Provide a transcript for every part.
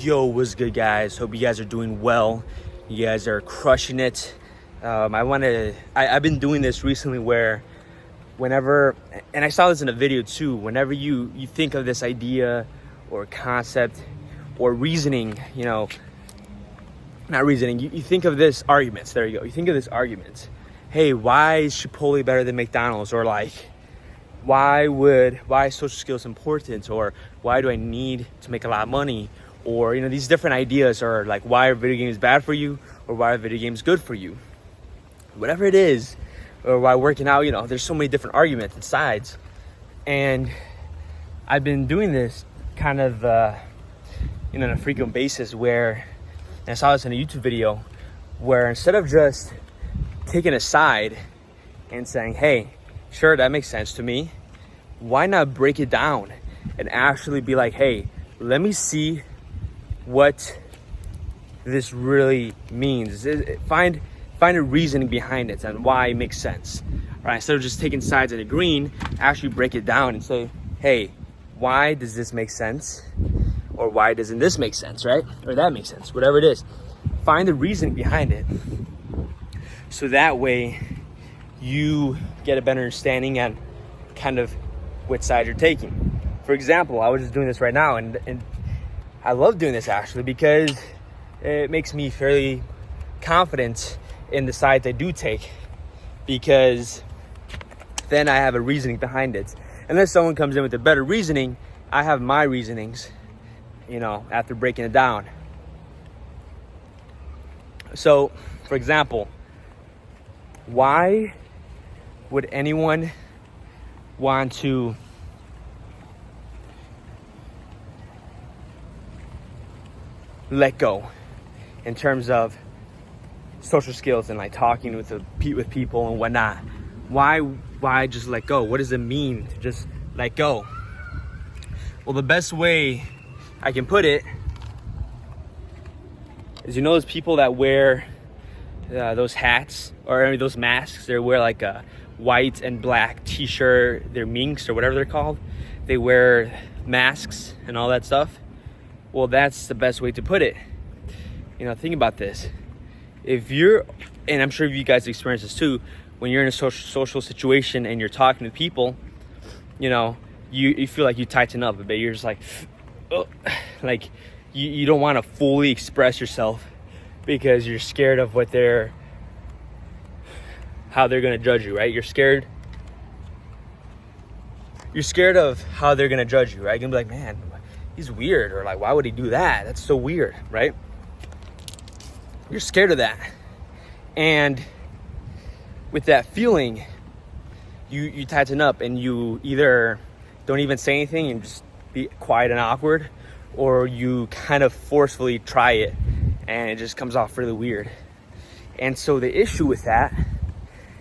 Yo, what's good, guys? Hope you guys are doing well. You guys are crushing it. I've been doing this recently where whenever, and I saw this in a video too, whenever you think of this idea or concept or reasoning, not reasoning, you think of this arguments. There you go. You think of this argument. Hey, why is Chipotle better than McDonald's? Or like, why is social skills important? Or why do I need to make a lot of money? Or, these different ideas are like, why are video games bad for you? Or why are video games good for you? Whatever it is, or why working out, there's so many different arguments and sides. And I've been doing this kind of, on a frequent basis where, and I saw this in a YouTube video, where instead of just taking a side and saying, hey, sure, that makes sense to me, why not break it down and actually be like, hey, let me see what this really means. Find a reasoning behind it and why it makes sense. Right? Instead of just taking sides and agreeing, actually break it down and say, hey, why does this make sense? Or why doesn't this make sense, right? Or that makes sense, whatever it is. Find the reasoning behind it. So that way you get a better understanding on kind of which side you're taking. For example, I was just doing this right now, and I love doing this actually because it makes me fairly confident in the sides I do take, because then I have a reasoning behind it. Unless someone comes in with a better reasoning, I have my reasonings, after breaking it down. So, for example, why would anyone want to let go in terms of social skills and like talking with people and whatnot? Why just let go? What does it mean to just let go? Well, the best way I can put it is, those people that wear those hats or those masks. They wear like a white and black t-shirt. They're minks or whatever they're called. They wear masks and all that stuff. Well, that's the best way to put it. Think about this. If you're, and I'm sure you guys experience this too, when you're in a social situation and you're talking to people, you feel like you tighten up a bit. You're just like, oh, like you don't want to fully express yourself because you're scared of how they're going to judge you, right? You're scared of how they're going to judge you, right? You're going to be like, man, he's weird, or like, why would he do that? That's so weird, right? You're scared of that. And with that feeling, you tighten up and you either don't even say anything and just be quiet and awkward, or you kind of forcefully try it and it just comes off really weird. And so the issue with that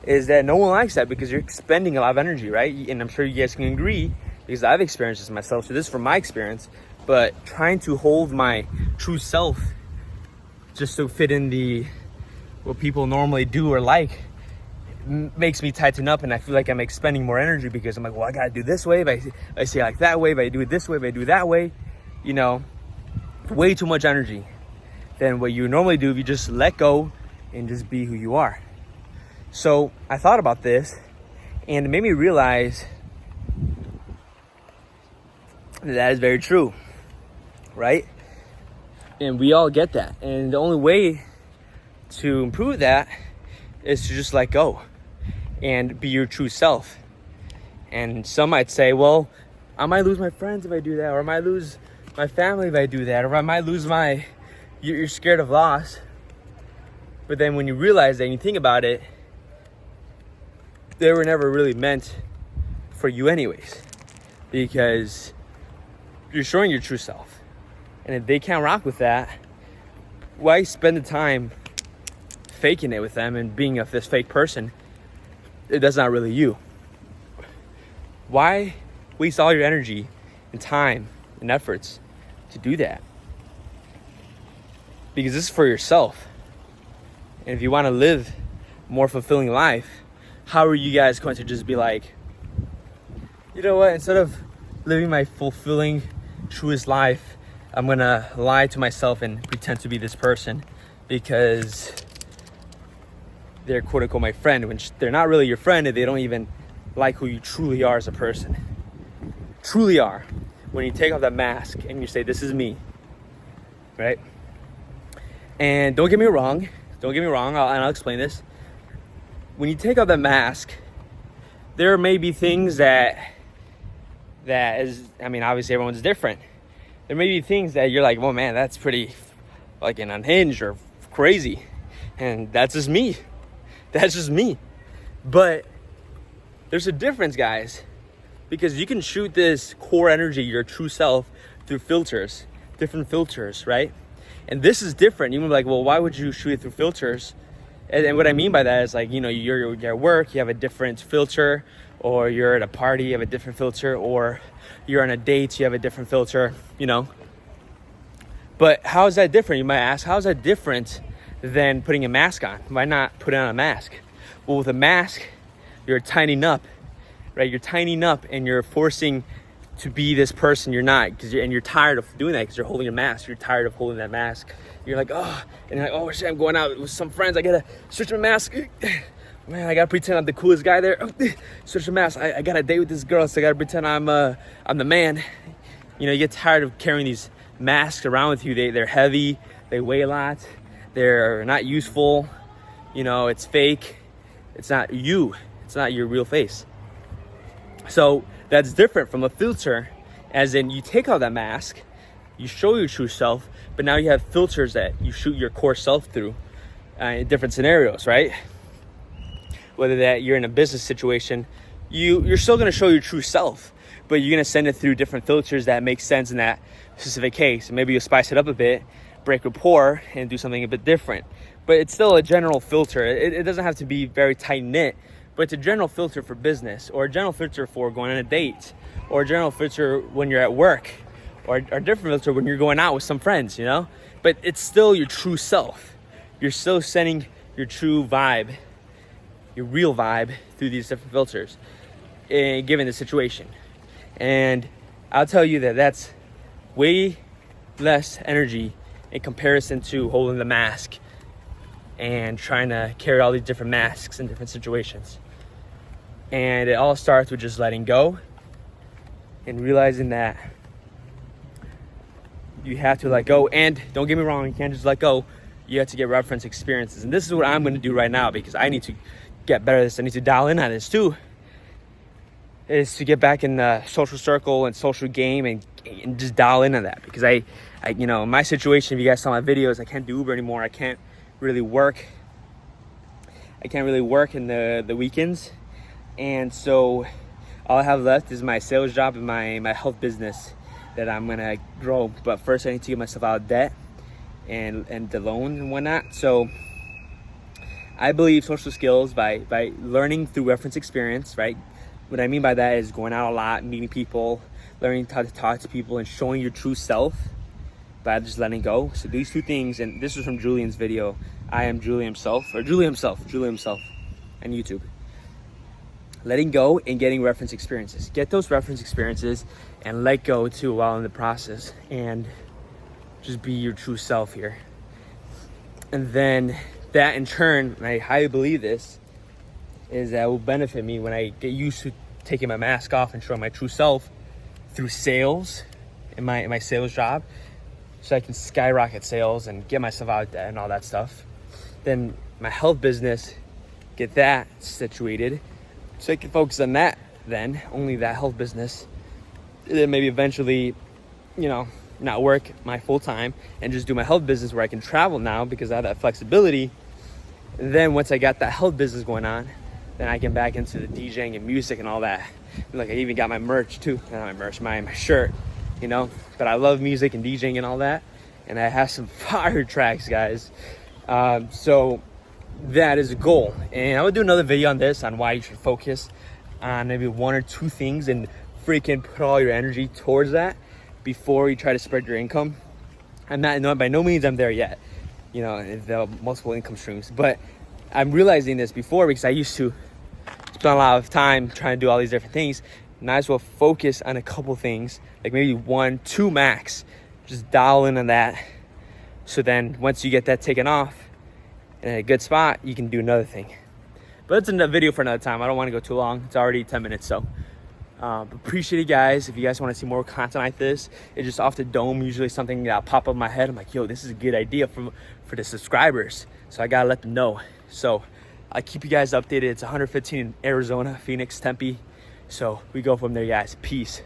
is that no one likes that, because you're expending a lot of energy, right? And I'm sure you guys can agree, because I've experienced this myself. So this is from my experience. But trying to hold my true self just to fit in what people normally do or like makes me tighten up, and I feel like I'm expending more energy, because I'm like, well, I gotta do this way, if I say like that way, if I do it this way, if I do it that way, way too much energy than what you normally do if you just let go and just be who you are. So I thought about this, and it made me realize that is very true, right? And we all get that. And the only way to improve that is to just let go and be your true self. And some might say, well, I might lose my friends if I do that, or I might lose my family if I do that, or I might lose you're scared of loss. But then when you realize that and you think about it, they were never really meant for you anyways, because you're showing your true self. And if they can't rock with that, why spend the time faking it with them and being this fake person? That's not really you. Why waste all your energy and time and efforts to do that? Because this is for yourself. And if you want to live a more fulfilling life, how are you guys going to just be like, you know what, instead of living my fulfilling, truest life, I'm gonna lie to myself and pretend to be this person because they're quote unquote my friend, when they're not really your friend and they don't even like who you truly are as a person. Truly are. When you take off that mask and you say, this is me, right? And don't get me wrong, I'll explain this. When you take off that mask, there may be things that is, I mean, obviously everyone's different. There may be things that you're like, well, man, that's pretty fucking unhinged or crazy. And that's just me. That's just me. But there's a difference, guys, because you can shoot this core energy, your true self, through filters, different filters, right? And this is different. You might be like, well, why would you shoot it through filters? And what I mean by that is like, you know, you're at work, you have a different filter, or you're at a party, you have a different filter, or you're on a date, you have a different filter, you know. But how is that different? You might ask, how is that different than putting a mask on? Why not put on a mask? Well, with a mask, you're tightening up, right? You're tightening up and you're forcing to be this person you're not, and you're tired of doing that because you're holding a mask. You're tired of holding that mask. You're like, oh, and you're like, oh shit, I'm going out with some friends. I gotta switch my mask. Man, I gotta pretend I'm the coolest guy there. Switch the mask. I got a date with this girl, so I gotta pretend I'm the man. You know, you get tired of carrying these masks around with you. They're heavy. They weigh a lot. They're not useful. You know, it's fake. It's not you. It's not your real face. So that's different from a filter, as in you take out that mask, you show your true self, but now you have filters that you shoot your core self through in different scenarios, right? Whether that you're in a business situation, you're still going to show your true self, but you're going to send it through different filters that make sense in that specific case. Maybe you'll spice it up a bit, break rapport, and do something a bit different. But it's still a general filter. It doesn't have to be very tight-knit, but it's a general filter for business, or a general filter for going on a date, or a general filter when you're at work, or a different filter when you're going out with some friends, you know? But it's still your true self. You're still sending your true vibe, your real vibe, through these different filters, given the situation. And I'll tell you that that's way less energy in comparison to holding the mask and trying to carry all these different masks in different situations. And it all starts with just letting go and realizing that you have to let go. And don't get me wrong, you can't just let go. You have to get reference experiences. And this is what I'm going to do right now, because I need to get better at this. I need to dial in on this too, is to get back in the social circle and social game and just dial in on that. Because I you know, in my situation, if you guys saw my videos, I can't do Uber anymore. I can't really work in the weekends. And so all I have left is my sales job and my health business that I'm gonna grow. But first I need to get myself out of debt and the loan and whatnot. So I believe social skills by learning through reference experience, right? What I mean by that is going out a lot, meeting people, learning how to talk to people, and showing your true self by just letting go. So these two things, and this was from Julian's video, I am Julian himself, or Julian himself on YouTube. Letting go and getting reference experiences. Get those reference experiences and let go too while in the process, and just be your true self here. And then that in turn, and I highly believe this, is that will benefit me when I get used to taking my mask off and showing my true self through sales in my sales job, so I can skyrocket sales and get myself out there and all that stuff. Then my health business, get that situated, so I can focus on that then, only that health business. And then maybe eventually, you know, not work my full time and just do my health business where I can travel now because I have that flexibility. And then once I got that health business going on, then I get back into the DJing and music and all that. Like I even got my merch too, not my merch, my shirt, you know. But I love music and DJing and all that, and I have some fire tracks, guys. So that is a goal, and I would do another video on this, on why you should focus on maybe one or two things and freaking put all your energy towards that before you try to spread your income. I'm not, by no means I'm there yet, you know, the multiple income streams, but I'm realizing this before, because I used to spend a lot of time trying to do all these different things. Might as well focus on a couple things, like maybe 1, 2 max, just dial in on that. So then once you get that taken off in a good spot, you can do another thing. But it's a video for another time. I don't want to go too long. It's already 10 minutes, so appreciate it, guys. If you guys want to see more content like this, it's just off the dome, usually something that pop up in my head. I'm like, yo, this is a good idea for the subscribers, so I gotta let them know. So I keep you guys updated. It's 115 in Arizona, Phoenix, Tempe, so we go from there, guys. Peace.